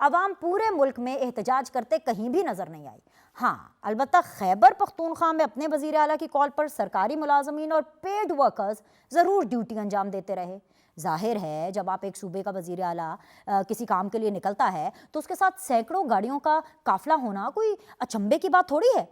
عوام پورے ملک میں احتجاج کرتے کہیں بھی نظر نہیں آئی۔ ہاں البتہ خیبر پختونخوا میں اپنے وزیر اعلیٰ کی کال پر سرکاری ملازمین اور پیڈ ورکرز ضرور ڈیوٹی انجام دیتے رہے۔ ظاہر ہے جب آپ ایک صوبے کا وزیر اعلیٰ کسی کام کے لیے نکلتا ہے تو اس کے ساتھ سینکڑوں گاڑیوں کا قافلہ ہونا کوئی اچنبے کی بات تھوڑی ہے۔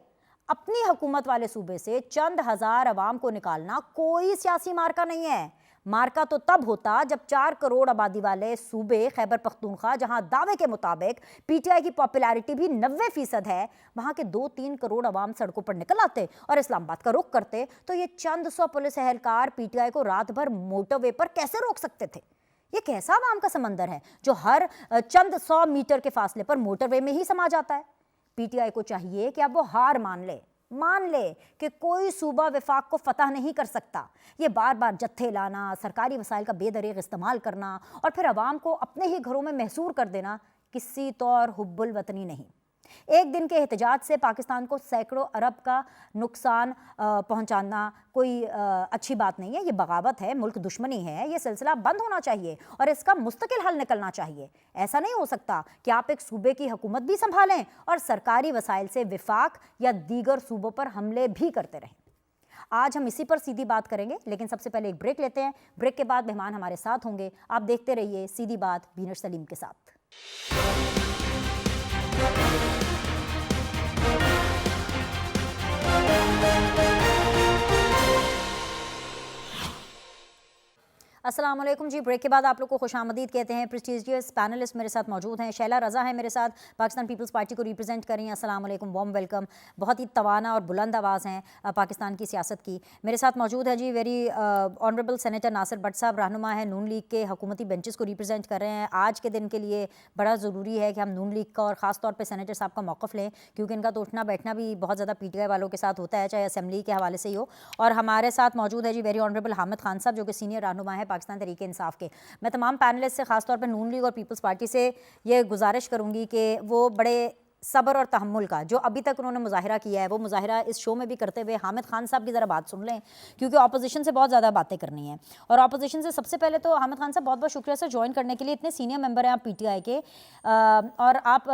اپنی حکومت والے صوبے سے چند ہزار عوام کو نکالنا کوئی سیاسی مارکا نہیں ہے۔ مارکا تو تب ہوتا جب 4 کروڑ آبادی والے صوبے خیبر پختونخوا، جہاں دعوے کے مطابق پی ٹی آئی کی پاپولیرٹی بھی 90% ہے، وہاں کے 2-3 کروڑ عوام سڑکوں پر نکل آتے اور اسلام آباد کا رخ کرتے تو یہ چند سو پولیس اہلکار پی ٹی آئی کو رات بھر موٹر وے پر کیسے روک سکتے تھے؟ یہ کیسا عوام کا سمندر ہے جو ہر چند 100 میٹر کے فاصلے پر موٹر وے میں ہی سما جاتا ہے؟ پی ٹی آئی کو چاہیے کہ اب وہ ہار مان لے کہ کوئی صوبہ وفاق کو فتح نہیں کر سکتا۔ یہ بار بار جتھے لانا، سرکاری وسائل کا بے دریغ استعمال کرنا اور پھر عوام کو اپنے ہی گھروں میں محصور کر دینا کسی طور حب الوطنی نہیں۔ ایک دن کے احتجاج سے پاکستان کو سینکڑوں ارب کا نقصان پہنچانا کوئی اچھی بات نہیں ہے، یہ بغاوت ہے، ملک دشمنی ہے۔ یہ سلسلہ بند ہونا چاہیے اور اس کا مستقل حل نکلنا چاہیے۔ ایسا نہیں ہو سکتا کہ آپ ایک صوبے کی حکومت بھی سنبھالیں اور سرکاری وسائل سے وفاق یا دیگر صوبوں پر حملے بھی کرتے رہیں۔ آج ہم اسی پر سیدھی بات کریں گے، لیکن سب سے پہلے ایک بریک لیتے ہیں۔ بریک کے بعد مہمان ہمارے ساتھ ہوں گے۔ آپ دیکھتے رہیے سیدھی بات بینر سلیم کے ساتھ۔ السلام علیکم جی، بریک کے بعد آپ لوگ کو خوش آمدید کہتے ہیں۔ پریسٹیجیس پینلسٹ میرے ساتھ موجود ہیں۔ شیلا رضا ہیں میرے ساتھ، پاکستان پیپلز پارٹی کو ریپرزینٹ کر رہی ہیں۔ السلام علیکم، وارم ویلکم۔ بہت ہی توانا اور بلند آواز ہیں پاکستان کی سیاست کی۔ میرے ساتھ موجود ہے جی very honourable senator Nasir Butt sahib, رہنما ہے نون لیگ کے، حکومتی بینچز کو ریپرزینٹ کر رہے ہیں۔ آج کے دن کے لیے بڑا ضروری ہے کہ ہم نون لیگ کا اور خاص طور پہ سینیٹر صاحب کا موقف لیں، کیونکہ ان کا تو اٹھنا بیٹھنا بھی بہت زیادہ پی ٹی آئی والوں کے ساتھ ہوتا ہے، چاہے اسمبلی کے حوالے سے ہی ہو۔ اور ہمارے ساتھ موجود ہے جی ویری آنریبل حامد خان صاحب، جو کہ سینئر رہنما ہے پاکستان تحریک انصاف کے۔ میں تمام پینلسٹ سے، خاص طور پہ نون لیگ اور پیپلز پارٹی سے یہ گزارش کروں گی کہ وہ بڑے صبر اور تحمل کا جو ابھی تک انہوں نے مظاہرہ کیا ہے، وہ مظاہرہ اس شو میں بھی کرتے ہوئے حامد خان صاحب کی ذرا بات سن لیں، کیونکہ اپوزیشن سے بہت زیادہ باتیں کرنی ہیں۔ اور اپوزیشن سے سب سے پہلے تو حامد خان صاحب بہت بہت شکریہ سر جوائن کرنے کے لیے۔ اتنے سینئر ممبر ہیں آپ پی ٹی آئی کے، اور آپ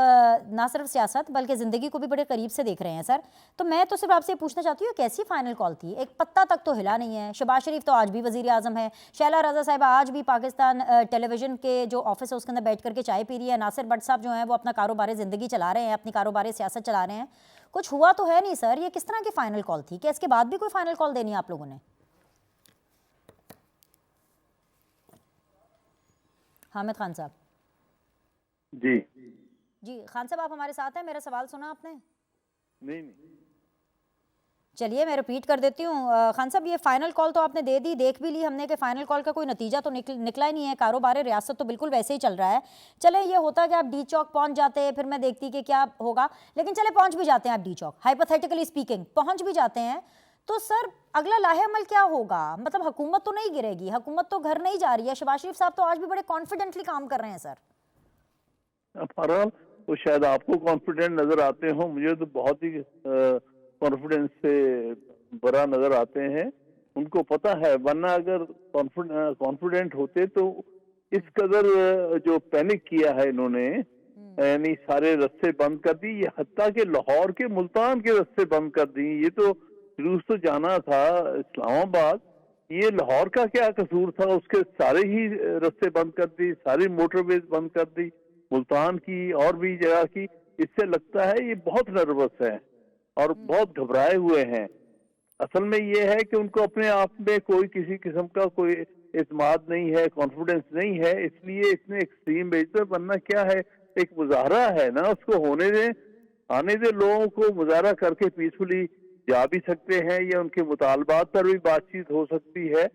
نہ صرف سیاست بلکہ زندگی کو بھی بڑے قریب سے دیکھ رہے ہیں سر۔ تو میں تو صرف آپ سے پوچھنا چاہتی ہوں کیسی فائنل کال تھی؟ ایک پتہ تک تو ہلا نہیں ہے۔ شہباز شریف تو آج بھی وزیر اعظم ہے، شیلا رضا صاحبہ آج بھی پاکستان ٹیلی ویژن کے جو آفس ہے اس کے اندر بیٹھ کر کے چائے پی رہی ہے، ناصر بٹ صاحب جو ہیں وہ اپنا کاروبار زندگی چلا رہے ہیں، اپنی کاروبار سیاست چلا رہے ہیں۔ کچھ ہوا تو ہے نہیں سر، یہ کس طرح کی فائنل کال تھی؟ کیا اس کے بعد بھی کوئی فائنل کال دینی ہے آپ لوگوں نے؟ حامد خان صاحب جی خان صاحب آپ ہمارے ساتھ ہیں؟ میرا سوال سنا آپ نے؟ نہیں چلیے میں ریپیٹ کر دیتی ہوں۔ خان صاحب یہ فائنل کال تو آپ نے دے دی، دیکھ بھی لی ہم نے کہ فائنل کال کا کوئی نتیجہ تو نکلا ہی نہیں ہے، کاروبار ریاست تو بالکل ویسے ہی چل رہا ہے۔ چلے یہ ہوتا کہ آپ ڈی چوک پہنچ جاتے، پھر میں دیکھتی کہ کیا ہوگا، لیکن چلے پہنچ بھی جاتے ہیں آپ ڈی چوک، ہائپوتھیٹیکلی اسپیکنگ پہنچ بھی جاتے ہیں، تو سر اگلا لاہے عمل کیا ہوگا؟ مطلب حکومت تو نہیں گرے گی، حکومت تو گھر نہیں جا رہی ہے۔ شہباز شریف صاحب تو آج بھی بڑے کانفیڈنٹلی کام کر رہے ہیں سر۔ بہرحال وہ شاید آپ کو کانفیڈنٹ نظر آتے ہوں، مجھے تو بہت ہی کانفیڈنس سے برا نظر آتے ہیں۔ ان کو پتہ ہے، ورنہ اگر کانفیڈنٹ ہوتے تو اس قدر جو پینک کیا ہے انہوں نے، یعنی سارے رستے بند کر دی، یہ حتیٰ کہ لاہور کے ملتان کے رستے بند کر دی۔ یہ تو روس تو جانا تھا اسلام آباد، یہ لاہور کا کیا قصور تھا؟ اس کے سارے ہی رستے بند کر دی، ساری موٹر ویز بند کر دی، ملتان کی اور بھی جگہ کی۔ اس سے لگتا ہے یہ بہت نروس ہے اور بہت گھبرائے ہوئے ہیں۔ اصل میں یہ ہے کہ ان کو اپنے آپ میں کوئی کسی قسم کا کوئی اعتماد نہیں ہے، کانفیڈنس نہیں ہے، اس لیے اتنے ایکسٹریم بھیجتے۔ ورنہ کیا ہے، ایک مظاہرہ ہے نا، اس کو ہونے دیں، آنے دیں، لوگوں کو مظاہرہ کر کے پیسفلی جا بھی سکتے ہیں، یا ان کے مطالبات پر بھی بات چیت ہو سکتی ہے۔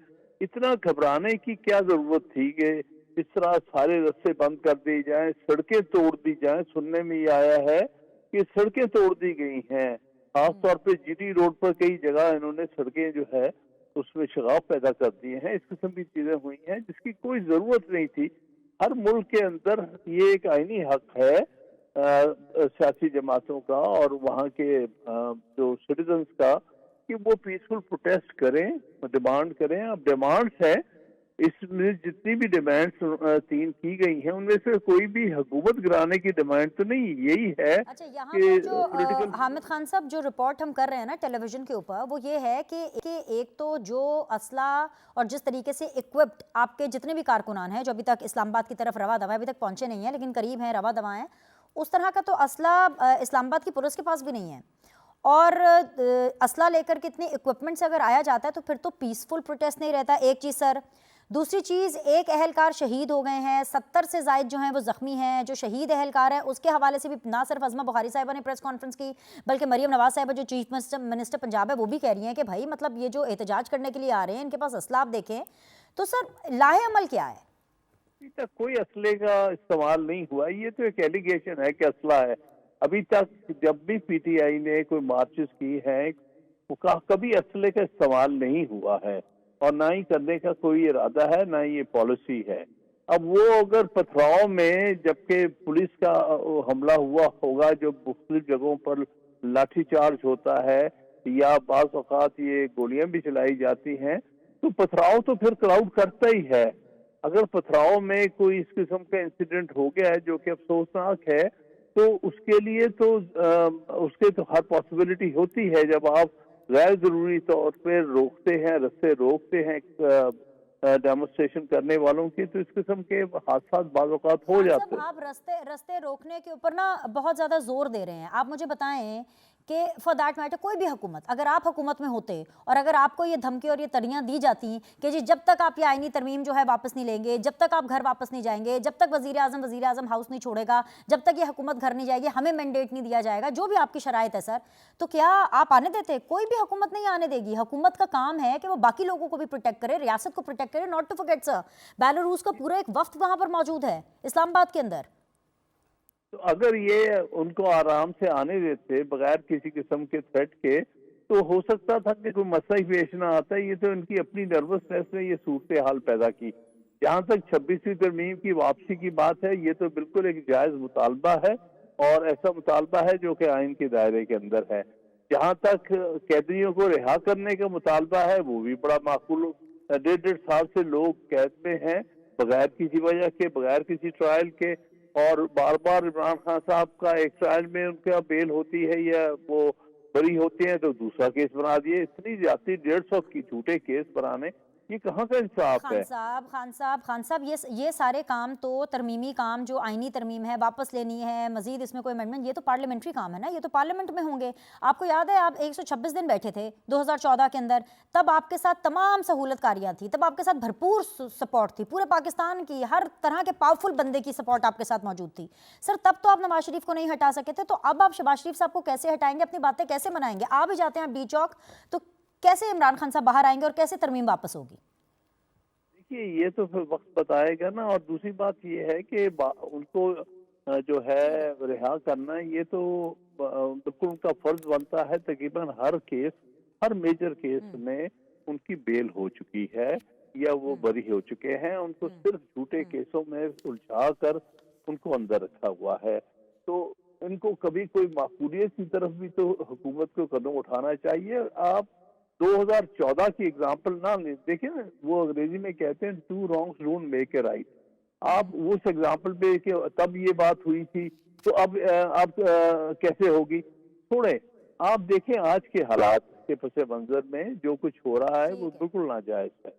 اتنا گھبرانے کی کیا ضرورت تھی کہ اس طرح سارے رستے بند کر دی جائیں، سڑکیں توڑ دی جائیں؟ سننے میں یہ آیا ہے کہ سڑکیں توڑ دی گئی ہیں، خاص طور پہ جی ٹی روڈ پر کئی جگہ انہوں نے سڑکیں جو ہے اس میں شغاف پیدا کر دیے ہیں۔ اس قسم کی چیزیں ہوئی ہیں جس کی کوئی ضرورت نہیں تھی۔ ہر ملک کے اندر یہ ایک آئینی حق ہے سیاسی جماعتوں کا اور وہاں کے جو سٹیزنز کا، کہ وہ پیسفل پروٹیسٹ کریں، ڈیمانڈ کریں۔ اب ڈیمانڈز ہیں اس میں جتنی بھی ڈیمانڈ 3 کی گئی ہیں ان میں سے کوئی بھی حکومت گرانے کی ڈیمانڈ تو نہیں. یہی ہے اچھا یہاں کہ پر جو پولیٹیکل حامد خان صاحب جو رپورٹ ہم کر رہے ہیں نا ٹیلی ویژن کے اوپر وہ یہ ہے کہ ایک تو جو اسلحہ اور جس طریقے سے اکوپڈ آپ کے جتنے بھی کارکنان ہیں جو ابھی تک اسلام آباد کی طرف رواں دواں ابھی تک پہنچے نہیں ہیں لیکن قریب ہیں رواں دواں ہیں, اس طرح کا تو اسلحہ اسلام آباد کی پولیس کے پاس بھی نہیں ہے. اور اسلحہ لے کر کے اتنے اکوپمنٹ سے اگر آیا جاتا ہے تو پھر تو پیسفل پروٹیسٹ نہیں رہتا. ایک چیز سر, دوسری چیز ایک اہلکار شہید ہو گئے ہیں, 70 سے زائد جو ہیں وہ زخمی ہیں. جو شہید اہلکار ہے اس کے حوالے سے بھی نہ صرف عظمہ بخاری صاحبہ نے پریس کانفرنس کی بلکہ مریم نواز صاحبہ جو چیف منسٹر پنجاب ہے وہ بھی کہہ رہی ہیں کہ بھائی مطلب یہ جو احتجاج کرنے کے لیے آ رہے ہیں ان کے پاس اسلحہ آپ دیکھیں تو سر لاہ عمل کیا ہے؟ ابھی تک کوئی اسلحے کا استعمال نہیں ہوا. یہ تو ایک ایلیگیشن ہے کہ اسلحہ ہے. ابھی تک جب بھی پی ٹی آئی نے کوئی مارچز کی ہیں کبھی اسلحے کا استعمال نہیں ہوا ہے اور نہ ہی کرنے کا کوئی ارادہ ہے, نہ یہ پالیسی ہے. اب وہ اگر پتھراؤ میں جبکہ پولیس کا حملہ ہوا ہوگا جو مختلف جگہوں پر لاٹھی چارج ہوتا ہے یا بعض اوقات یہ گولیاں بھی چلائی جاتی ہیں تو پتھراؤ تو پھر کراؤڈ کرتا ہی ہے. اگر پتھراؤ میں کوئی اس قسم کا انسیڈنٹ ہو گیا ہے جو کہ افسوسناک ہے تو اس کے لیے تو اس کے تو ہر پاسبلٹی ہوتی ہے جب آپ غیر ضروری طور پہ روکتے ہیں, رستے روکتے ہیں ڈیمونسٹریشن کرنے والوں کی, تو اس قسم کے حادثات بعض اوقات ہو خان جاتے صاحب ہیں. آپ رستے روکنے کے اوپر نا بہت زیادہ زور دے رہے ہیں. آپ مجھے بتائیں کہ فار دیٹ میٹر کوئی بھی حکومت, اگر آپ حکومت میں ہوتے اور اگر آپ کو یہ دھمکی اور یہ تڑیاں دی جاتی کہ جی جب تک آپ یہ آئینی ترمیم جو ہے واپس نہیں لیں گے, جب تک آپ گھر واپس نہیں جائیں گے, جب تک وزیر اعظم ہاؤس نہیں چھوڑے گا, جب تک یہ حکومت گھر نہیں جائے گی, ہمیں مینڈیٹ نہیں دیا جائے گا, جو بھی آپ کی شرائط ہے سر, تو کیا آپ آنے دیتے؟ کوئی بھی حکومت نہیں آنے دے گی. حکومت کا کام ہے کہ وہ باقی لوگوں کو بھی پروٹیکٹ کرے, ریاست کو پروٹیکٹ کرے. Not to forget sir, Belarus کا پورا ایک وفد وہاں پر موجود ہے اسلام آباد کے اندر. تو اگر یہ ان کو آرام سے آنے دیتے بغیر کسی قسم کے تھریٹ کے تو ہو سکتا تھا کہ کوئی مسئلہ ہی پیش نہ آتا. یہ تو ان کی اپنی نروسنیس نے یہ صورتحال پیدا کی. جہاں تک 26ویں ترمیم کی واپسی کی بات ہے یہ تو بالکل ایک جائز مطالبہ ہے اور ایسا مطالبہ ہے جو کہ آئین کے دائرے کے اندر ہے. جہاں تک قیدیوں کو رہا کرنے کا مطالبہ ہے وہ بھی بڑا معقول. 1.5 سال سے لوگ قید میں ہیں بغیر کسی وجہ کے, بغیر کسی ٹرائل کے, اور بار بار عمران خان صاحب کا ایک ٹرائل میں ان کا بیل ہوتی ہے یا وہ بری ہوتے ہیں تو دوسرا کیس بنا دیے. اتنی زیادتی 150 کی جھوٹے کیس بنانے, یہ کہاں کا انصاف ہے؟ خان صاحب یہ سارے کام تو ترمیمی کام جو آئینی ترمیم ہے واپس لینی ہے, مزید اس میں کوئی امینڈمنٹ, یہ تو پارلیمنٹری کام ہے نا, یہ تو پارلیمنٹ میں ہوں گے. آپ کو یاد ہے آپ 126 دن بیٹھے تھے 2014 کے اندر, تب آپ کے ساتھ تمام سہولت کاریاں تھی, تب آپ کے ساتھ بھرپور سپورٹ تھی, پورے پاکستان کی ہر طرح کے پاورفل بندے کی سپورٹ آپ کے ساتھ موجود تھی. سر تب تو آپ نواز شریف کو نہیں ہٹا سکے تھے, تو اب آپ شہباز شریف صاحب کو کیسے ہٹائیں گے؟ اپنی باتیں کیسے منائیں گے؟ آ بھی جاتے ہیں ڈی چوک تو کیسے عمران خان صاحب باہر آئیں گے اور کیسے ترمیم واپس ہوگی؟ دیکھیے یہ تو پھر وقت بتائے گا نا. اور دوسری بات یہ ہے کہ ان کو جو ہے رہا کرنا یہ تو بالکل ان کا فرض بنتا ہے. تقریباً ہر کیس, ہر میجر کیس میں ان کی بیل ہو چکی ہے یا وہ بری ہو چکے ہیں. ان کو صرف جھوٹے کیسوں میں الجھا کر ان کو اندر رکھا ہوا ہے. تو ان کو کبھی کوئی معقولیت کی طرف بھی تو حکومت کو قدم اٹھانا چاہیے. آپ 2014 کی اگزامپل نہ لیں, دیکھیں نا وہ انگریزی میں کہتے ہیں 2 wrongs don't make a right. آپ اس اگزامپل پہ کہ تب یہ بات ہوئی تھی تو اب کیسے ہوگی؟ چھوڑیں, آپ دیکھیں آج کے حالات کے پس منظر میں جو کچھ ہو رہا ہے وہ بالکل ناجائز ہے.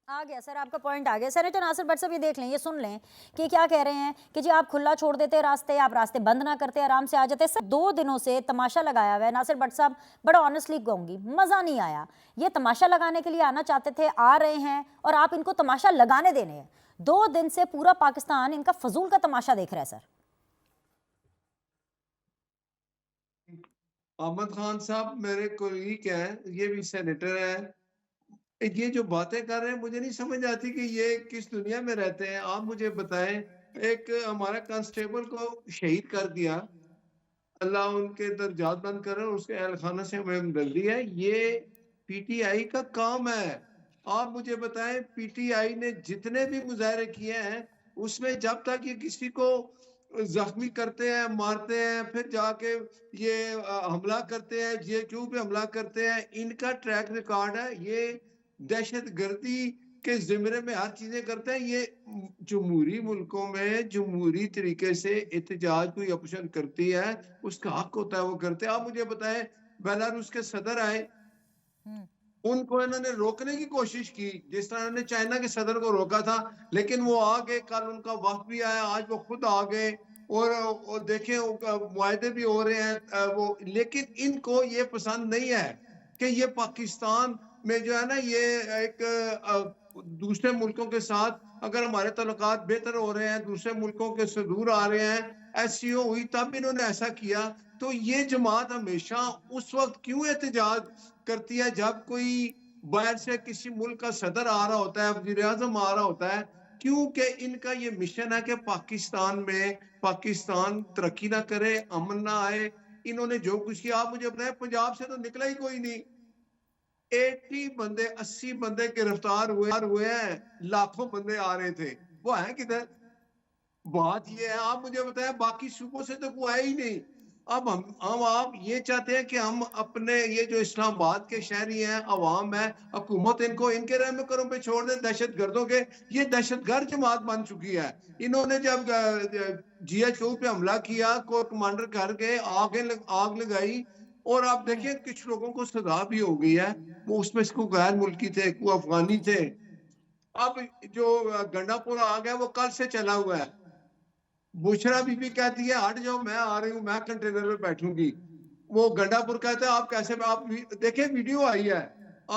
آ گیا سر آپ کا پوائنٹ آ گیا. سینیٹر ناصر بٹ صاحب یہ دیکھ لیں, یہ سن لیں کہ کیا کہہ رہے ہیں کہ جی آپ کھلا چھوڑ دیتے راستے, آپ راستے بند نہ کرتے, آرام سے آ جاتے. سر 2 دنوں سے تماشا لگایا ہوا ہے. ناصر بٹ صاحب بڑا آنیسٹلی کہوں گی مزہ نہیں آیا. یہ تماشا لگانے کے لیے آنا چاہتے تھے, آ رہے ہیں اور آپ ان کو تماشا لگانے دینے ہیں. 2 دن سے پورا پاکستان ان کا فضول کا تماشا دیکھ رہا ہے. سر احمد خان صاحب میرے کولیگ ہیں, یہ بھی سینیٹر ہیں, یہ جو باتیں کر رہے ہیں مجھے نہیں سمجھ آتی کہ یہ کس دنیا میں رہتے ہیں. آپ مجھے بتائیں, ایک ہمارا کانسٹیبل کو شہید کر دیا, اللہ ان کے درجات بند کرے, اس کے اہل خانہ سے ہمیں ہمدردی ہے. یہ پی ٹی آئی کا کام ہے. آپ مجھے بتائیں پی ٹی آئی نے جتنے بھی مظاہرے کیے ہیں اس میں جب تک یہ کسی کو زخمی کرتے ہیں, مارتے ہیں, پھر جا کے یہ حملہ کرتے ہیں, جے کیو پہ حملہ کرتے ہیں, ان کا ٹریک ریکارڈ ہے. یہ دہشت گردی کے ذمرے میں ہر چیزیں کرتے ہیں. یہ جمہوری ملکوں میں جمہوری طریقے سے احتجاج کوئی اپوزیشن کرتی ہے, اس کا حق ہوتا ہے وہ کرتے ہیں. آپ مجھے بتائیں, بیلاروس کے صدر آئے, ان کو انہوں نے روکنے کی کوشش کی جس طرح انہوں نے چائنا کے صدر کو روکا تھا, لیکن وہ آ گئے. کل ان کا وقت بھی آیا, آج وہ خود آ گئے اور دیکھیں معاہدے بھی ہو رہے ہیں وہ. لیکن ان کو یہ پسند نہیں ہے کہ یہ پاکستان میں جو ہے نا یہ ایک دوسرے ملکوں کے ساتھ اگر ہمارے تعلقات بہتر ہو رہے ہیں, دوسرے ملکوں کے سے دور آ رہے ہیں, SCO ہوئی تب انہوں نے ایسا کیا. تو یہ جماعت ہمیشہ اس وقت کیوں احتجاج کرتی ہے جب کوئی باہر سے کسی ملک کا صدر آ رہا ہوتا ہے, وزیر اعظم آ رہا ہوتا ہے, کیونکہ ان کا یہ مشن ہے کہ پاکستان میں پاکستان ترقی نہ کرے, امن نہ آئے. انہوں نے جو کچھ کیا, آپ مجھے بتائیں پنجاب سے تو نکلا ہی کوئی نہیں. 80 بندے گرفتار ہوئے ہیں, لاکھوں بندے آ رہے تھے, وہ ہیں کدھر؟ بات یہ ہے, آپ مجھے بتائیں باقی صوبوں سے تو کوئی آیا ہی نہیں. اب ہم آپ یہ چاہتے ہیں کہ ہم اپنے یہ جو اسلام آباد کے شہری ہیں, عوام ہے, حکومت ان کو ان کے رحم کرم پہ چھوڑ دیں دہشت گردوں کے. یہ دہشت گرد جماعت بن چکی ہے. انہوں نے جب GHO پہ حملہ کیا, کو کمانڈر گھر گئے, آگ لگائی, اور آپ دیکھیں کچھ لوگوں کو سزا بھی ہو گئی ہے. وہ اس میں سے کوئی غیر ملکی تھے, کوئی افغانی تھے. اب جو گنڈا پور آگ ہے وہ کل سے چلا ہوا ہے. بشرا بی بی کہتی ہے ہٹ جاؤ, میں آ رہی ہوں, میں کنٹینر میں بیٹھوں گی. وہ گنڈا پور کہتا ہے آپ کیسے, آپ دیکھیں ویڈیو آئی ہے.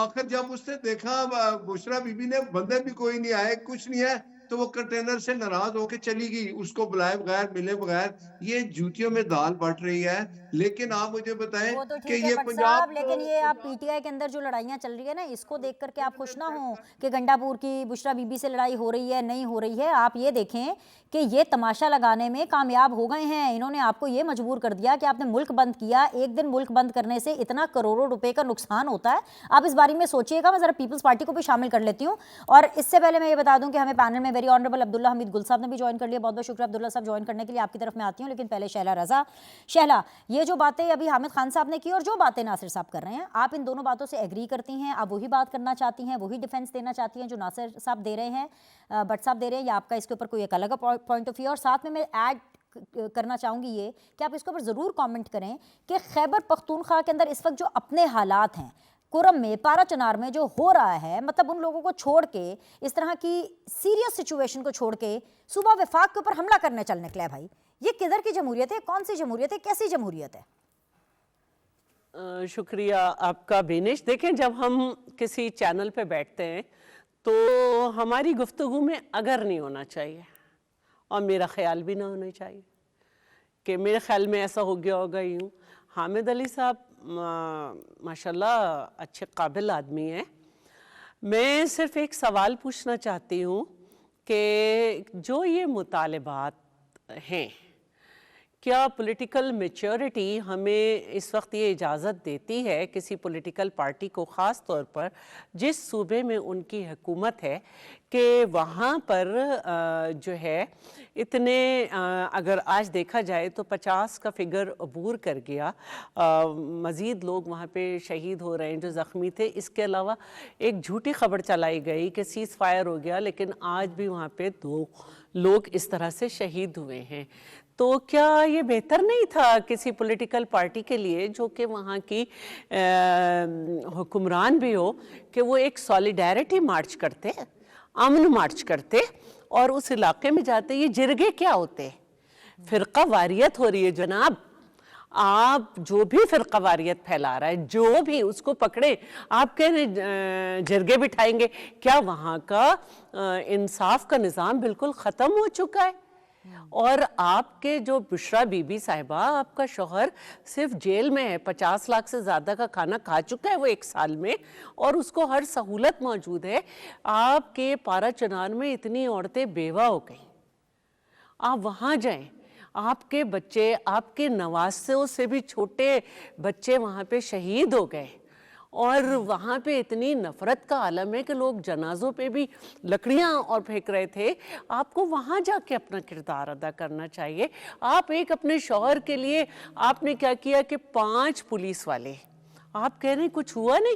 آخر جب اس نے دیکھا بشرا بی بی نے بندے بھی کوئی نہیں آئے, کچھ نہیں ہے, تو وہ کنٹینر سے ناراض ہو کے چلی گئی, اس کو بلائے بغیر ملے بغیر. یہ جوتیوں میں دال بٹ رہی ہے. لیکن آپ مجھے بتائیں وہ تو کہ ٹھیک ہے یہ بٹ صاحب, پنجاب لیکن یہ آپ PTI کے اندر جو لڑائیاں چل رہی ہے نا, اس کو دیکھ کر کے آپ خوش نہ ہوں کہ گنڈا پور کی بشرا بی بی سے لڑائی ہو رہی ہے, نہیں ہو رہی ہے. آپ یہ دیکھیں کہ یہ تماشا لگانے میں کامیاب ہو گئے ہیں. انہوں نے آپ کو یہ مجبور کر دیا کہ آپ نے ملک بند کیا. ایک دن ملک بند کرنے سے اتنا کروڑوں روپے کا نقصان ہوتا ہے. آپ اس بارے میں سوچیے گا. میں ذرا پیپلز پارٹی کو بھی شامل کر لیتی ہوں. اور اس سے پہلے میں یہ بتا دوں کہ ہمیں پینل میں ویری آنریبل عبداللہ حمید گل صاحب نے بھی جوائن کر لیا. بہت بہت شکریہ عبداللہ صاحب جوائن کرنے کے لیے. آپ کی طرف میں آتی ہوں, لیکن پہلے شہلا رضا. شہلا, یہ جو باتیں ابھی حامد خان صاحب نے کی اور جو باتیں ناصر صاحب کر رہے ہیں, آپ ان دونوں باتوں سے ایگری کرتی ہیں؟ آپ وہی بات کرنا چاہتی ہیں, وہی ڈیفینس دینا چاہتی ہیں جو ناصر صاحب دے رہے ہیں, بٹ صاحب دے رہے ہیں, یا آپ کا اس کے اوپر کوئی ایک الگ پوائنٹ آف ویو؟ اور ساتھ میں ایڈ کرنا چاہوں گی یہ کہ آپ اس کے اوپر ضرور کامنٹ کریں کہ خیبر پختونخوا کے اندر اس وقت جو اپنے حالات ہیں, کرم میں, پارا چنار میں جو ہو رہا ہے, مطلب ان لوگوں کو چھوڑ کے, اس طرح کی سیریس سچویشن کو چھوڑ کے صوبہ وفاق کے اوپر حملہ کرنے چل نکلے بھائی. یہ کدھر کی جمہوریت ہے, کون سی جمہوریت ہے, کیسی جمہوریت ہے؟ شکریہ آپ کا بینش. دیکھیں, جب ہم کسی چینل پہ بیٹھتے ہیں تو ہماری گفتگو میں اگر نہیں ہونا چاہیے, اور میرا خیال بھی نہ ہونا چاہیے کہ میرے خیال میں ایسا ہو گیا ہوگا یوں. حامد علی صاحب ماشاءاللہ اچھے قابل آدمی ہیں. میں صرف ایک سوال پوچھنا چاہتی ہوں کہ جو یہ مطالبات ہیں, کیا پولیٹیکل میچورٹی ہمیں اس وقت یہ اجازت دیتی ہے کسی پولیٹیکل پارٹی کو, خاص طور پر جس صوبے میں ان کی حکومت ہے, کہ وہاں پر جو ہے اتنے, اگر آج دیکھا جائے تو 50 کا فگر عبور کر گیا, مزید لوگ وہاں پہ شہید ہو رہے ہیں جو زخمی تھے. اس کے علاوہ ایک جھوٹی خبر چلائی گئی کہ سیز فائر ہو گیا, لیکن آج بھی وہاں پہ 2 لوگ اس طرح سے شہید ہوئے ہیں. تو کیا یہ بہتر نہیں تھا کسی پولیٹیکل پارٹی کے لیے جو کہ وہاں کی حکمران بھی ہو کہ وہ ایک سولیڈیرٹی مارچ کرتے, امن مارچ کرتے, اور اس علاقے میں جاتے؟ یہ جرگے کیا ہوتے؟ فرقہ واریت ہو رہی ہے جناب. آپ جو بھی فرقہ واریت پھیلا رہا ہے, جو بھی, اس کو پکڑے. آپ کہہ رہے جرگے بٹھائیں گے, کیا وہاں کا انصاف کا نظام بالکل ختم ہو چکا ہے؟ اور آپ کے جو بشرا بی بی صاحبہ, آپ کا شوہر صرف جیل میں ہے, 50 لاکھ سے زیادہ کا کھانا کھا چکا ہے وہ 1 سال میں, اور اس کو ہر سہولت موجود ہے. آپ کے پارا چنار میں اتنی عورتیں بیوہ ہو گئیں, آپ وہاں جائیں, آپ کے بچے, آپ کے نواسوں سے بھی چھوٹے بچے وہاں پہ شہید ہو گئے, اور وہاں پہ اتنی نفرت کا عالم ہے کہ لوگ جنازوں پہ بھی لکڑیاں اور پھینک رہے تھے. آپ کو وہاں جا کے اپنا کردار ادا کرنا چاہیے. آپ ایک اپنے شوہر کے لیے آپ نے کیا کیا کہ 5 پولیس والے, آپ کہہ رہے ہیں کچھ ہوا نہیں,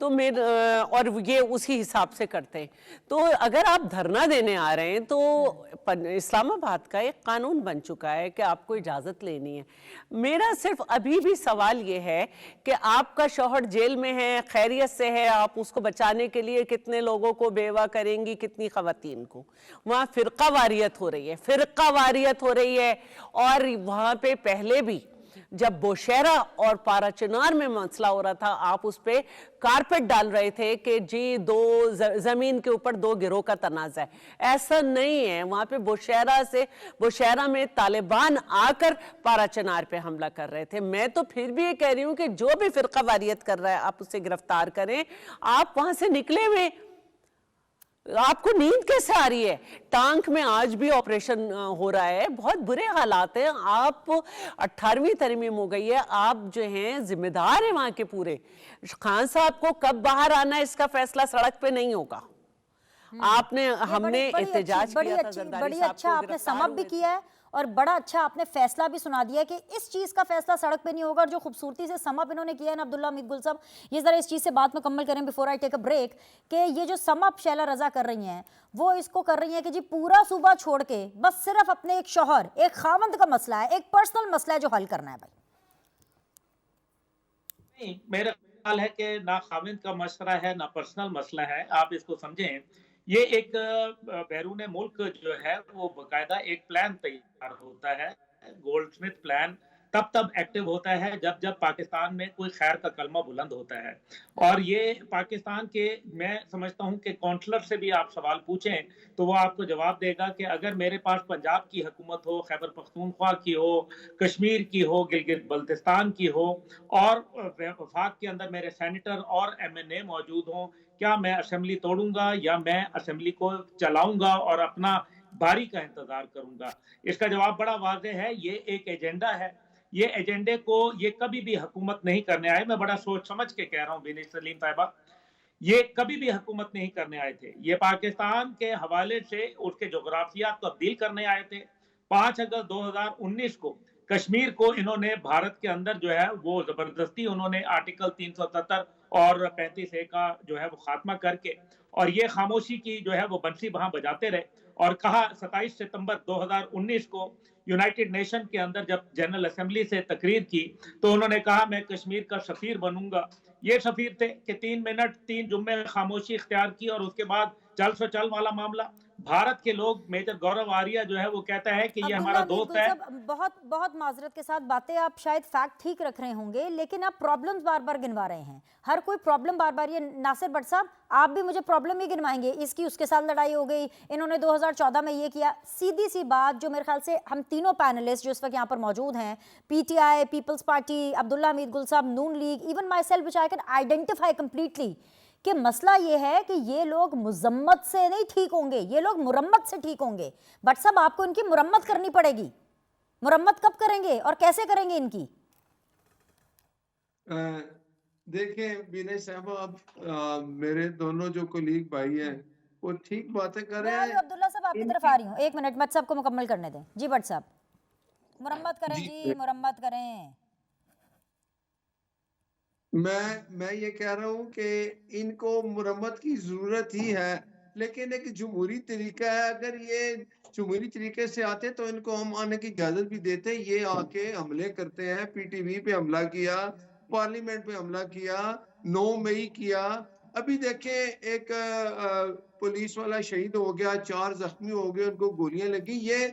تو اور یہ اسی حساب سے کرتے ہیں. تو اگر آپ دھرنا دینے آ رہے ہیں تو اسلام آباد کا ایک قانون بن چکا ہے کہ آپ کو اجازت لینی ہے. میرا صرف ابھی بھی سوال یہ ہے کہ آپ کا شوہر جیل میں ہے, خیریت سے ہے, آپ اس کو بچانے کے لیے کتنے لوگوں کو بیوہ کریں گی, کتنی خواتین کو. وہاں فرقہ واریت ہو رہی ہے, فرقہ واریت ہو رہی ہے. اور وہاں پہ پہلے بھی جب بوشہرہ اور پارا چنار میں مسئلہ ہو رہا تھا, آپ اس پہ کارپٹ ڈال رہے تھے کہ جی زمین کے اوپر دو گروہ کا تنازع ہے. ایسا نہیں ہے. وہاں پہ بوشہرہ میں طالبان آ کر پارا چنار پہ حملہ کر رہے تھے. میں تو پھر بھی یہ کہہ رہی ہوں کہ جو بھی فرقہ واریت کر رہا ہے آپ اسے گرفتار کریں. آپ وہاں سے نکلے ہوئے, آپ کو نیند کیسے آ رہی ہے؟ ٹانک میں آج بھی آپریشن ہو رہا ہے, بہت برے حالات ہیں. آپ 18ویں ترمیم ہو گئی ہے, آپ جو ہیں ذمہ دار ہیں وہاں کے پورے. خان صاحب کو کب باہر آنا ہے اس کا فیصلہ سڑک پہ نہیں ہوگا. ہم نے احتجاج کیا تھا زرداری بڑی صاحب اچھا کو آپ نے گرفتار سم اپ بھی ہوئے تھے. کیا ہے اور بڑا اچھا آپ نے فیصلہ بھی سنا دیا کہ اس چیز کا فیصلہ سڑک پہ نہیں ہوگا. اور جو خوبصورتی سے سم اپ انہوں نے کیا ہے نا عبداللہ حمید گل صاحب, یہ ذرا اس چیز سے بات مکمل کریں before I take a break, کہ یہ جو سم اپ شیلا رضا کر رہی ہیں وہ اس کو کر رہی ہیں کہ جی پورا صوبہ چھوڑ کے بس صرف اپنے ایک شوہر, ایک خاوند کا مسئلہ ہے, ایک پرسنل مسئلہ ہے جو حل کرنا ہے. بھائی نہیں, میرا خیال ہے کہ نہ خاوند کا مسئلہ ہے نہ پرسنل مسئلہ ہے. آپ اس کو سمجھیں, یہ ایک بیرون ملک جو ہے وہ باقاعدہ ایک پلان تیار ہوتا ہے. گولڈ سمتھ پلان تب ایکٹیو ہوتا ہے جب پاکستان میں کوئی خیر کا کلمہ بلند ہوتا ہے. اور یہ پاکستان کے, میں سمجھتا ہوں کہ کونسلر سے بھی آپ سوال پوچھیں تو وہ آپ کو جواب دے گا کہ اگر میرے پاس پنجاب کی حکومت ہو, خیبر پختونخوا کی ہو, کشمیر کی ہو, گلگت بلتستان کی ہو, اور وفاق کے اندر میرے سینیٹر اور ایم این اے موجود ہوں, کیا میں اسمبلی توڑوں گا یا میں اسمبلی کو چلاؤں گا اور اپنا باری کا انتظار کروں گا؟ اس کا جواب بڑا واضح ہے. یہ ایک ایجنڈا ہے. یہ ایجنڈے کو یہ کبھی بھی حکومت نہیں کرنے آئے. میں بڑا سوچ سمجھ کے کہہ رہا ہوں بینی سلیم صاحبہ, یہ کبھی بھی حکومت نہیں کرنے آئے تھے. یہ پاکستان کے حوالے سے اس کے جغرافیات تبدیل کرنے آئے تھے. 5 اگست 2019 کو کشمیر کو انہوں نے بھارت کے اندر جو ہے وہ زبردستی انہوں نے آرٹیکل 370 اور 35A کا جو ہے وہ خاتمہ کر کے, اور یہ خاموشی کی جو ہے وہ بنسی وہاں بجاتے رہے. اور کہا 27 ستمبر 2019 کو یونائٹڈ نیشن کے اندر جب جنرل اسمبلی سے تقریر کی تو انہوں نے کہا میں کشمیر کا سفیر بنوں گا. یہ سفیر تھے کہ 3 منٹ 3 جمعے خاموشی اختیار کی, اور اس کے بعد چل سو چل والا معاملہ. بھارت کے لوگ, میجر گورو آریہ جو ہے وہ کہتا ہے کہ یہ ہمارا دوست ہے. بہت بہت معذرت کے ساتھ باتیں آپ شاید فیکٹ ٹھیک رکھ رہے ہوں گے, لیکن آپ پرابلمز بار بار گنوا رہے ہیں. ہر کوئی پرابلم بار بار, یہ ناصر بٹ صاحب آپ بھی مجھے پرابلم ہی گنوائیں گے, اس کی اس کے ساتھ لڑائی ہو گئی, انہوں نے 2014 میں یہ کیا. سیدھی سی بات جو میرے خیال سے ہم تینوں پینلسٹ جو اس وقت یہاں پر موجود ہیں, P T I, Peoples Party, Abdullah Hameed Gul sahib, Noon League, even myself which I can identify completely, کہ مسئلہ یہ ہے کہ یہ لوگ مذمت سے نہیں ٹھیک ہوں گے, یہ لوگ مرمت سے ٹھیک ہوں گے. بٹ صاحب آپ کو ان کی مرمت کرنی پڑے گی. مرمت کب کریں گے اور کیسے کریں گے ان کی؟ دیکھیں بینی صاحبہ, اب میرے دونوں جو کولیگ بھائی ہیں وہ ٹھیک باتیں کر رہے ہیں. عبداللہ صاحب آپ کی طرف آ رہی ہوں, ایک منٹ بٹ صاحب کو مکمل کرنے دیں. جی بٹ صاحب مرمت کریں, جی مرمت کریں. میں یہ کہہ رہا ہوں کہ ان کو مرمت کی ضرورت ہی ہے, لیکن ایک جمہوری طریقہ ہے. اگر یہ جمہوری طریقے سے آتے تو ان کو ہم آنے کی اجازت بھی دیتے. یہ آ کے حملے کرتے ہیں, پی ٹی وی پہ حملہ کیا, پارلیمنٹ پہ حملہ کیا, 9 مئی کیا. ابھی دیکھیں ایک پولیس والا شہید ہو گیا, 4 زخمی ہو گئے, ان کو گولیاں لگی. یہ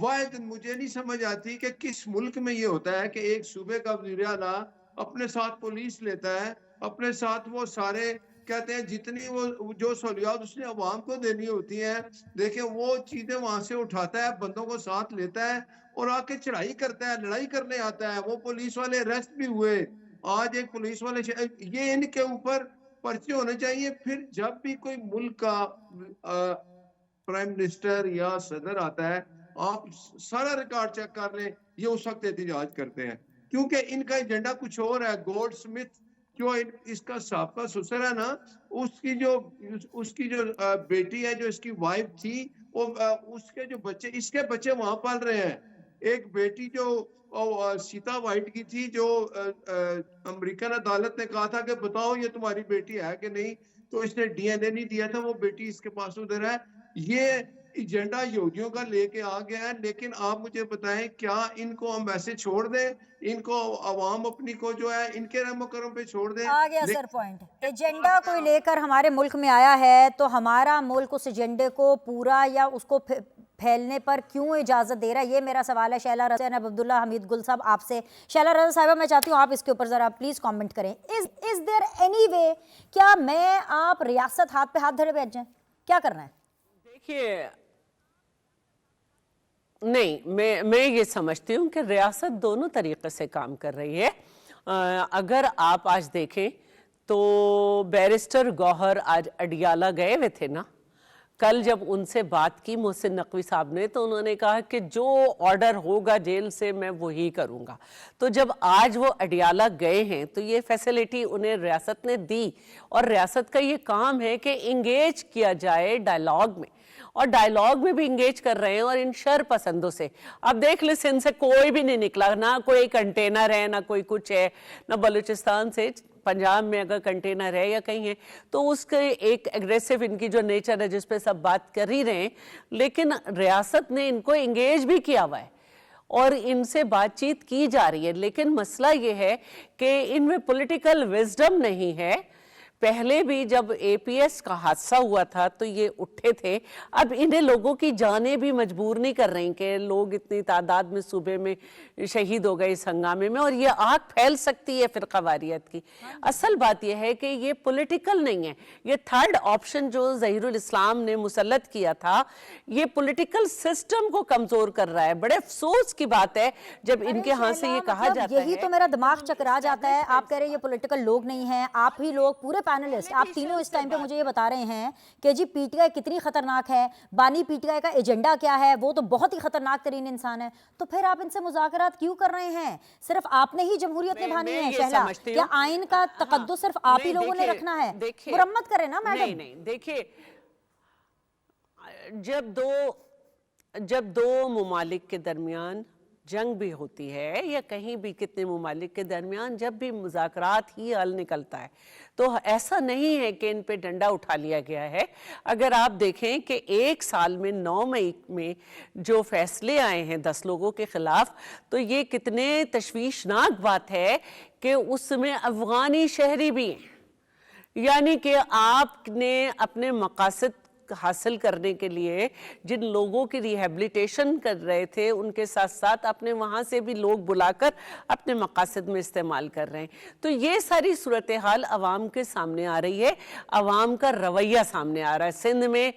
واحد مجھے نہیں سمجھ آتی کہ کس ملک میں یہ ہوتا ہے کہ ایک صوبے کا وزیر اعلیٰ اپنے ساتھ پولیس لیتا ہے, اپنے ساتھ وہ سارے کہتے ہیں جتنی وہ جو سہولیات اس نے عوام کو دینی ہوتی ہیں, دیکھیں وہ چیزیں وہاں سے اٹھاتا ہے, بندوں کو ساتھ لیتا ہے اور آ کے چڑھائی کرتا ہے, لڑائی کرنے آتا ہے. وہ پولیس والے ریسٹ بھی ہوئے. آج ایک پولیس والے یہ ان کے اوپر پرچے ہونے چاہیے. پھر جب بھی کوئی ملک کا پرائم منسٹر یا صدر آتا ہے, آپ سارا ریکارڈ چیک کر لیں, یہ اس وقت احتجاج کرتے ہیں کیونکہ ان کا ایجنڈا کچھ اور ہے. گولڈ سمتھ جو اس کا سابقہ سسر ہے نا, اس کی جو بیٹی ہے, جو اس کی وائف تھی, وہ اس کے جو بچے, اس کے بچے وہاں پال رہے ہیں. ایک بیٹی جو سیتا وائٹ کی تھی، جو امریکن عدالت نے کہا تھا کہ بتاؤ یہ تمہاری بیٹی ہے کہ نہیں، تو اس نے ڈی این اے نہیں دیا تھا، وہ بیٹی اس کے پاس ادھر ہے. یہ ایجنڈا یہودیوں کا لے کے آ گیا ہے. لیکن آپ مجھے بتائیں کیا ان کو ہم ویسے چھوڑ دیں؟ ان کو عوام اپنی کو جو ہے ان کے رحم و کرم پہ چھوڑ دیں؟ آ گیا سر پوائنٹ. ایجنڈا کوئی لے کر ہمارے ملک میں آیا ہے تو ہمارا ملک اس ایجنڈے کو پورا یا اس کو پھیلنے پر کیوں اجازت دے رہا ہے؟ یہ میرا سوال ہے شیلا رضا جناب عبداللہ حمید گل صاحب آپ سے. شیلا رضا صاحبہ میں چاہتی ہوں آپ اس کے اوپر ذرا پلیز کامنٹ کریں. از دیر اینی وے کیا میں آپ ریاست ہاتھ پہ ہاتھ دھرے بیٹھ جائیں؟ کیا کرنا ہے؟ دیکھیے نہیں، میں یہ سمجھتی ہوں کہ ریاست دونوں طریقے سے کام کر رہی ہے. اگر آپ آج دیکھیں تو بیرسٹر گوہر آج اڈیالہ گئے ہوئے تھے نا. کل جب ان سے بات کی محسن نقوی صاحب نے تو انہوں نے کہا کہ جو آرڈر ہوگا جیل سے میں وہی کروں گا. تو جب آج وہ اڈیالہ گئے ہیں تو یہ فیسلٹی انہیں ریاست نے دی، اور ریاست کا یہ کام ہے کہ انگیج کیا جائے ڈائیلاگ میں، اور ڈائیلاگ میں بھی انگیج کر رہے ہیں اور ان شر پسندوں سے. اب دیکھ لیں سندھ سے کوئی بھی نہیں نکلا، نہ کوئی کنٹینر ہے، نہ کوئی کچھ ہے، نہ بلوچستان سے. پنجاب میں اگر کنٹینر ہے یا کہیں ہے تو اس کے ایک ایگریسو ان کی جو نیچر ہے جس پہ سب بات کر ہی رہے ہیں، لیکن ریاست نے ان کو انگیج بھی کیا ہوا ہے اور ان سے بات چیت کی جا رہی ہے. لیکن مسئلہ یہ ہے کہ ان میں پولیٹیکل وزڈم نہیں ہے. پہلے بھی جب اے پی ایس کا حادثہ ہوا تھا تو یہ اٹھے تھے. اب انہیں لوگوں کی جانیں بھی مجبور نہیں کر رہی کہ لوگ اتنی تعداد میں صوبے میں شہید ہو گئے اس ہنگامے میں، اور یہ آگ پھیل سکتی ہے فرقہ واریت کی. اصل بات یہ ہے کہ یہ پولیٹیکل نہیں ہے. یہ تھرڈ آپشن جو ظہیر الاسلام نے مسلط کیا تھا یہ پولیٹیکل سسٹم کو کمزور کر رہا ہے. بڑے افسوس کی بات ہے جب ان کے ہاں سے یہ کہا جاتا ہے. یہی تو میرا دماغ چکرا جاتا ہے. آپ کہہ رہے ہیں یہ پولیٹیکل لوگ نہیں ہیں، آپ ہی لوگ پورے پینلسٹ آپ تینوں اس ٹائم پہ مجھے یہ بتا رہے ہیں کہ جی پی ٹی آئی کتنی خطرناک ہے، بانی پی ٹی آئی کا ایجنڈا کیا ہے، وہ تو بہت ہی خطرناک ترین انسان ہے. تو پھر آپ ان سے مذاکرات کیوں کر رہے ہیں؟ صرف آپ نے ہی جمہوریت نبھانی ہے شہلا؟ کیا آئین کا تقدس صرف آپ ہی لوگوں نے رکھنا ہے؟ مرمت کریں نا میڈم. نہیں دیکھیے، جب دو ممالک کے درمیان جنگ بھی ہوتی ہے یا کہیں بھی کتنے ممالک کے درمیان جب بھی مذاکرات ہی حل نکلتا ہے تو ایسا نہیں ہے کہ ان پہ ڈنڈا اٹھا لیا گیا ہے. اگر آپ دیکھیں کہ ایک سال میں 9 مئی میں جو فیصلے آئے ہیں 10 لوگوں کے خلاف تو یہ کتنے تشویشناک بات ہے کہ اس میں افغانی شہری بھی ہیں. یعنی کہ آپ نے اپنے مقاصد حاصل کرنے کے لیے جن لوگوں کی ریہیبلیٹیشن کر رہے تھے ان کے ساتھ ساتھ اپنے وہاں سے بھی لوگ بلا کر اپنے مقاصد میں استعمال کر رہے ہیں. تو یہ ساری صورتحال عوام کے سامنے آ رہی ہے، عوام کا رویہ سامنے آ رہا ہے. سندھ میں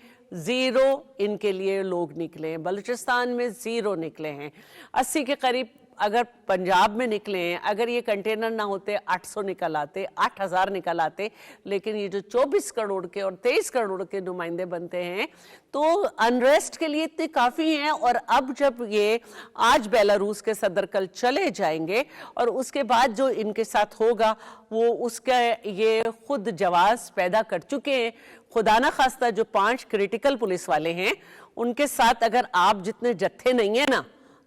0 ان کے لیے لوگ نکلے ہیں، بلوچستان میں 0 نکلے ہیں، 80 کے قریب اگر پنجاب میں نکلے ہیں. اگر یہ کنٹینر نہ ہوتے 800 نکل آتے، 8000 نکل آتے. لیکن یہ جو 24 کروڑ کے اور 23 کروڑ کے نمائندے بنتے ہیں تو انریسٹ کے لیے اتنے کافی ہیں. اور اب جب یہ آج بیلاروس کے صدر کل چلے جائیں گے اور اس کے بعد جو ان کے ساتھ ہوگا وہ اس کا یہ خود جواز پیدا کر چکے ہیں. خدا نہ خواستہ جو 5 کریٹیکل پولیس والے ہیں ان کے ساتھ اگر آپ جتنے جتھے نہیں ہیں نا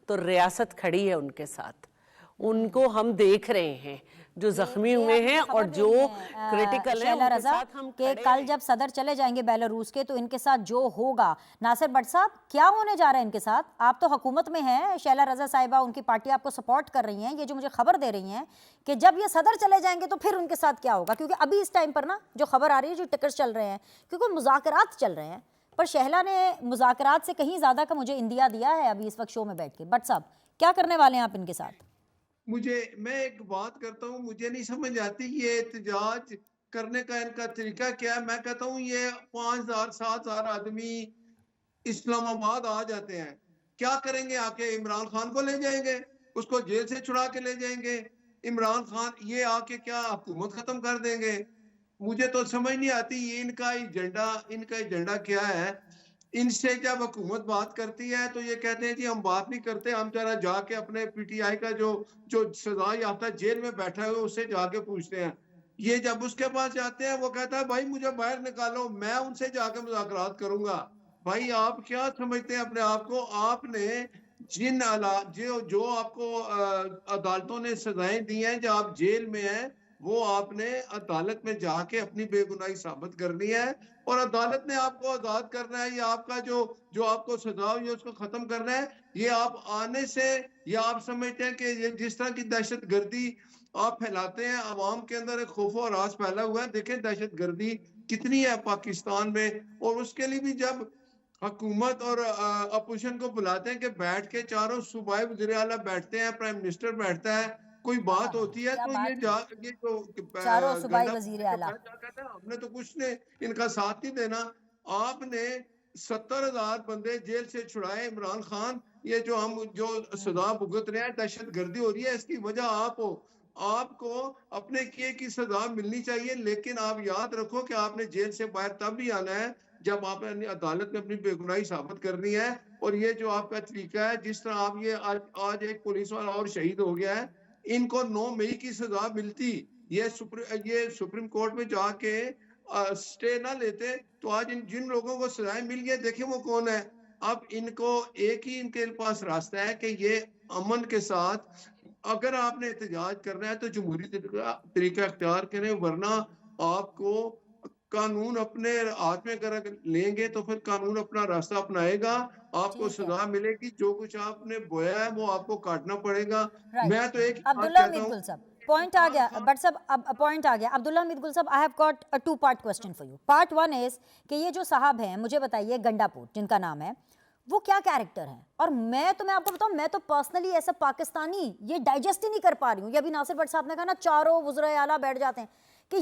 تو ریاست کھڑی ہے ان کے ساتھ. ان کو ہم دیکھ رہے ہیں جو زخمی ہوئے ہیں اور جو کریٹیکل ہیں ان کے ساتھ ہم کہ کل جب صدر چلے جائیں گے بیلاروس کے تو ان کے ساتھ جو ہوگا. ناصر بٹ صاحب کیا ہونے جا رہا ہے ان کے ساتھ؟ آپ تو حکومت میں ہیں، شیلا رضا صاحبہ ان کی پارٹی آپ کو سپورٹ کر رہی ہیں. یہ جو مجھے خبر دے رہی ہیں کہ جب یہ صدر چلے جائیں گے تو پھر ان کے ساتھ کیا ہوگا؟ کیونکہ ابھی اس ٹائم پر نا جو خبر آ رہی ہے جو ٹکرز چل رہے ہیں کیونکہ مذاکرات چل رہے ہیں، پر شہلا نے مذاکرات سے کہیں زیادہ کا مجھے اندیا دیا ہے ابھی اس وقت شو میں بیٹھ کے. بٹ صاحب کیا کرنے والے ہیں آپ ان کے ساتھ؟ میں ایک بات کرتا ہوں، مجھے نہیں سمجھ آتی یہ احتجاج کرنے کا ان کا طریقہ کیا ہے. میں کہتا ہوں یہ 5000 7000 آدمی اسلام آباد آ جاتے ہیں، کیا کریں گے؟ آ کے عمران خان کو لے جائیں گے، اس کو جیل سے چھڑا کے لے جائیں گے. عمران خان یہ آ کے کیا حکومت ختم کر دیں گے؟ مجھے تو سمجھ نہیں آتی یہ ان کا ایجنڈا کیا ہے. ان سے جب حکومت بات کرتی ہے تو یہ کہتے ہیں جی ہم بات نہیں کرتے، ہم ذرا جا کے اپنے پی ٹی آئی کا جو سزا یافتہ جیل میں بیٹھا ہے اس سے جا کے پوچھتے ہیں. یہ جب اس کے پاس جاتے ہیں وہ کہتا ہے بھائی مجھے باہر نکالو، میں ان سے جا کے مذاکرات کروں گا. بھائی آپ کیا سمجھتے ہیں اپنے آپ کو؟ آپ نے جن جو آپ کو عدالتوں نے سزائیں دی ہیں، جو آپ جیل میں ہیں، وہ آپ نے عدالت میں جا کے اپنی بے گناہی ثابت کرنی ہے، اور عدالت نے آپ کو آزاد کرنا ہے، یا آپ کا جو آپ کو سزا ہوئی ہے اس کو ختم کرنا ہے۔ یہ آپ آنے سے، یا آپ سمجھتے ہیں کہ یہ جس طرح کی دہشت گردی آپ پھیلاتے ہیں، عوام کے اندر ایک خوف و ہراس پھیلا ہوا ہے۔ دیکھیں دہشت گردی کتنی ہے پاکستان میں، اور اس کے لیے بھی جب حکومت اور اپوزیشن کو بلاتے ہیں کہ بیٹھ کے چاروں صوبائی وزیر اعلیٰ بیٹھتے ہیں، پرائم منسٹر بیٹھتا ہے، کوئی بات ہوتی ہے، کیا تو بات کی، یہ جو چاروں صوبائی گنڈا وزیر جو اعلیٰ۔ کہتا ہے ہم نے تو کچھ نے ان کا ساتھ نہیں دینا۔ آپ نے 70,000 بندے جیل سے چھڑائے، عمران خان، یہ جو سزا بھگت رہے ہیں، دہشت گردی ہو رہی ہے، اس کی وجہ آپ ہو۔ آپ کو اپنے کیے کی سزا ملنی چاہیے، لیکن آپ یاد رکھو کہ آپ نے جیل سے باہر تب بھی آنا ہے جب آپ نے عدالت میں اپنی بے گناہی ثابت کرنی ہے۔ اور یہ جو آپ کا طریقہ ہے، جس طرح آپ یہ آج ایک پولیس والا اور شہید ہو گیا ہے، ان کو 9 مئی کی سزا ملتی، یہ سپریم کورٹ میں جا کے سٹے نہ لیتے تو آج جن لوگوں کو سزائیں مل گئی، دیکھیں وہ کون ہے۔ اب ان کو ایک ہی ان کے پاس راستہ ہے کہ یہ امن کے ساتھ، اگر آپ نے احتجاج کرنا ہے تو جمہوری طریقہ اختیار کریں، ورنہ آپ کو قانون اپنے ہاتھ میں اگر لیں گے تو پھر قانون اپنا راستہ اپنائے گا، آپ کو ٹھیک ہے، سزا ملے گی، جو کچھ آپ نے بویا ہے وہ آپ کو کاٹنا پڑے گا۔ رائٹ۔ میں تو ایک ہی بات عبداللہ کہتا حمید ہوں، گل صاحب، پوائنٹ آ گیا، بٹ صاحب اب پوائنٹ آ گیا۔ عبداللہ حمید گل صاحب، I have got a 2-part question for you۔ Part 1 از کہ یہ جو صاحب ہیں، مجھے بتائیے گنڈا پور جن کا نام ہے، وہ کیا کیریکٹر ہیں؟ اور میں آپ کو بتاؤں، میں تو پرسنلی ایسا پاکستانی یہ ڈائجسٹ ہی نہیں کر پا رہی ہوں۔ یہ ابھی ناصر بٹ صاحب نے کہا نا چاروں وزرائے اعلیٰ بیٹھ جاتے ہیں، کہ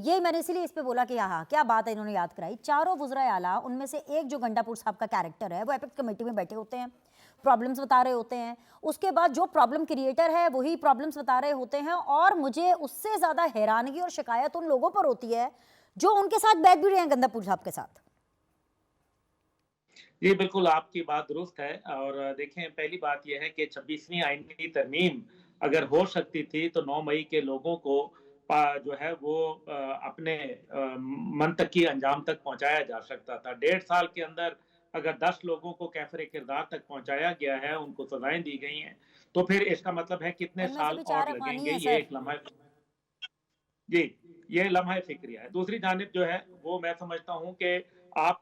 یہ میں نے اسی لیے اس پہ بولا کہ ہاں کیا بات ہے، انہوں نے یاد کرائی۔ چاروں وزرائے اعلیٰ، ان میں سے ایک جو گنڈا پور صاحب کا کیریکٹر ہے، وہ ایپیکس کمیٹی میں بیٹھے ہوتے ہیں، پرابلمز بتا رہے ہوتے ہیں، اس کے بعد جو پرابلم کریٹر ہے وہی پرابلمز بتا رہے ہوتے ہیں، اور مجھے اس سے زیادہ حیرانگی اور شکایت ان لوگوں پر ہوتی ہے جو ان کے ساتھ بیٹھ بھی رہے ہیں گنڈا پور صاحب کے ساتھ۔ جی بالکل آپ کی بات درست ہے، اور دیکھیں پہلی بات یہ ہے کہ 26ویں آئینی ترمیم اگر ہو سکتی تھی تو 9 مئی کے لوگوں کو جو ہے وہ اپنے منطقی انجام تک پہنچایا جا سکتا تھا۔ 1.5 سال کے اندر اگر 10 لوگوں کو کیفر کردار تک پہنچایا گیا ہے، ان کو سزائیں دی گئی ہیں، تو پھر اس کا مطلب ہے کتنے ان میں سے سال بھی اور 4 لگیں افغانی گے، ہیں یہ سر۔ ایک لمحہ جی یہ لمحہ فکریہ ہے۔ دوسری جانب جو ہے وہ میں سمجھتا ہوں کہ آپ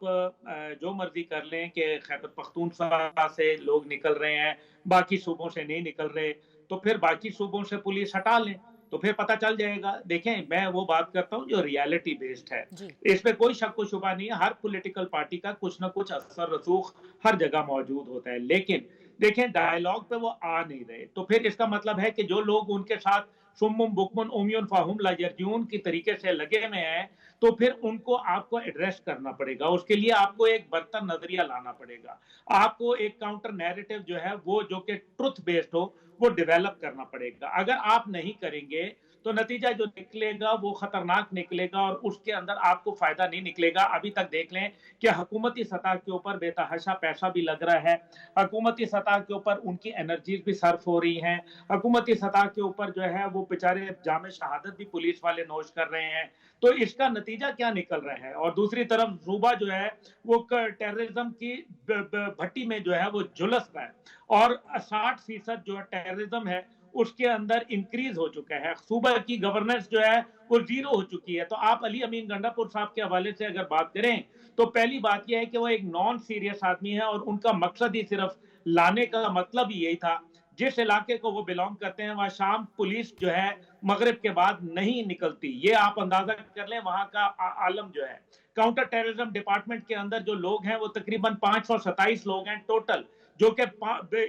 جو مرضی کر لیں کہ خیبر پختونخوا سے لوگ نکل رہے ہیں، باقی صوبوں سے نہیں نکل رہے، تو پھر باقی صوبوں سے پولیس ہٹا لیں تو پھر پتہ چل جائے گا۔ دیکھیں میں وہ بات کرتا ہوں جو ریالٹی بیسڈ ہے، جی اس پہ کوئی شک و شبہ نہیں ہے، ہر پولیٹیکل پارٹی کا کچھ نہ کچھ اثر رسوخ ہر جگہ موجود ہوتا ہے، لیکن دیکھیں ڈائیلاگ پہ وہ آ نہیں رہے، تو پھر اس کا مطلب ہے کہ جو لوگ ان کے ساتھ سمم بکمن امیون فاہم لا یرجعون کی طریقے سے لگے ہوئے ہیں، تو پھر ان کو آپ کو ایڈریس کرنا پڑے گا، اس کے لیے آپ کو ایک برتر نظریہ لانا پڑے گا، آپ کو ایک کاؤنٹر نیریٹو جو ہے وہ جو کہ ٹروتھ بیسڈ ہو وہ ڈیولپ کرنا پڑے گا۔ اگر آپ نہیں کریں گے تو نتیجہ جو نکلے گا وہ خطرناک نکلے گا، اور اس کے اندر آپ کو فائدہ نہیں نکلے گا۔ ابھی تک دیکھ لیں کہ حکومتی سطح کے اوپر بے تحاشا پیسہ بھی لگ رہا ہے، حکومتی سطح کے اوپر ان کی انرجیز بھی صرف ہو رہی ہیں، حکومتی سطح کے اوپر جو ہے وہ بیچارے جام شہادت بھی پولیس والے نوش کر رہے ہیں، تو اس کا نتیجہ کیا نکل رہا ہے؟ اور دوسری طرف صوبہ جو ہے وہ ٹیررزم کی بھٹی میں جو ہے وہ جھلس رہا ہے، اور 60% جو ٹیررزم ہے اس کے اندر انکریز ہو چکا ہے، صوبہ کی گورننس جو ہے وہ زیرو ہو چکی ہے۔ تو آپ علی امین گنڈا پور صاحب کے حوالے سے اگر بات کریں تو پہلی بات یہ ہے کہ وہ ایک نان سیریس آدمی ہے، اور ان کا مقصد ہی صرف لانے کا مطلب ہی یہی تھا، جس علاقے کو وہ بلانگ کرتے ہیں وہاں شام پولیس جو ہے مغرب کے بعد نہیں نکلتی، یہ آپ اندازہ کر لیں وہاں کا عالم جو ہے۔ کاؤنٹر ٹیررزم ڈپارٹمنٹ کے اندر جو لوگ ہیں وہ تقریباً 527 لوگ ہیں ٹوٹل، جو کہ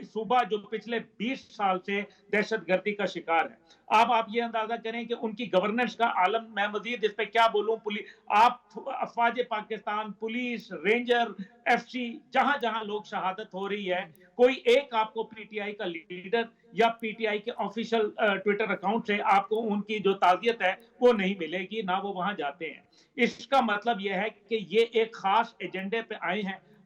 صوبہ جو پچھلے 20 سال سے دہشت گردی کا شکار ہے۔ اب آپ یہ اندازہ کریں کہ ان کی گورننس کا عالم، میں مزید اس پہ کیا بولوں، آپ افواج Pakistan, police, ranger, F C, جہاں جہاں لوگ شہادت ہو رہی ہے، کوئی ایک آپ کو پی ٹی آئی کا لیڈر یا پی ٹی آئی کے آفیشل ٹویٹر اکاؤنٹ سے آپ کو ان کی جو تعزیت ہے وہ نہیں ملے گی، نہ وہ وہاں جاتے ہیں۔ اس کا مطلب یہ ہے کہ یہ ایک خاص ایجنڈے پہ آئے ہیں۔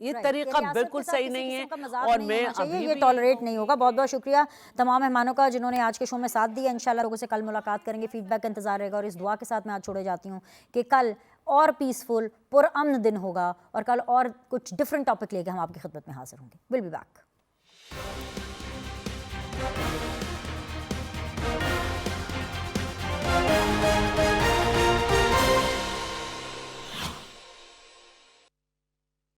یہ طریقہ بالکل صحیح نہیں ہے اور میں ابھی یہ ٹالریٹ نہیں ہوگا. بہت بہت شکریہ تمام مہمانوں کا جنہوں نے آج کے شو میں ساتھ دیا. انشاءاللہ لوگوں سے کل ملاقات کریں گے, فیڈ بیک کا انتظار رہے گا, اور اس دعا کے ساتھ میں آج چھوڑے جاتی ہوں کہ کل اور پیسفل پرامن دن ہوگا اور کل اور کچھ ڈفرینٹ ٹاپک لے کے ہم آپ کی خدمت میں حاضر ہوں گے. Will be back.